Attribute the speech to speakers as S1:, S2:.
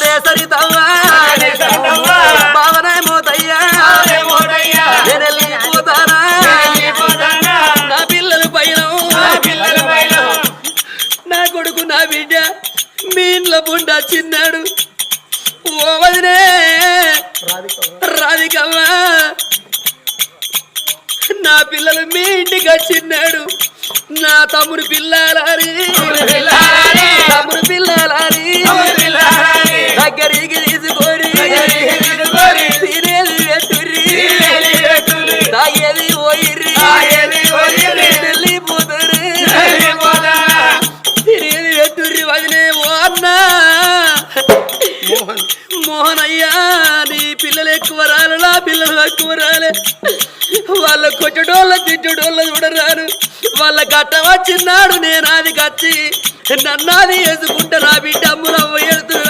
S1: అరే సరితవ్వా బావనే మోతయ్యా నేను వెళ్ళిపోతానా నా పిల్లలు పైన నా కొడుకు నా బిడ్డ మీ ఇంట్లో బుండా చిన్నాడు ఓ వదినే రాధికవ్వా నా పిల్లలు మీ ఇంటికి వచ్చిన్నాడు నా తమ్ముడు పిల్లాలని తమ్ముడు పిల్లాలని దగ్గరికి తీసుకొని తినేది పెట్టుర్రి తాగేది పోయిర్రి వెళ్ళిపోతారు తినేది పెట్టుర్రి వదిలే ఓ అన్నా మోహన్ అయ్యా నీ పిల్లలు ఎక్కువ రాలు నా పిల్లలు ఎక్కువ రాలే వాళ్ళ కొట్టడోళ్ళ తిట్టడోళ్ళ చూడరాను వాళ్ళ గట్ట వచ్చిన్నాడు నేను అది కచ్చి నన్నాది వేసుకుంటా నా బిడ్డ అమ్ములవ్వ ఎడుతున్నా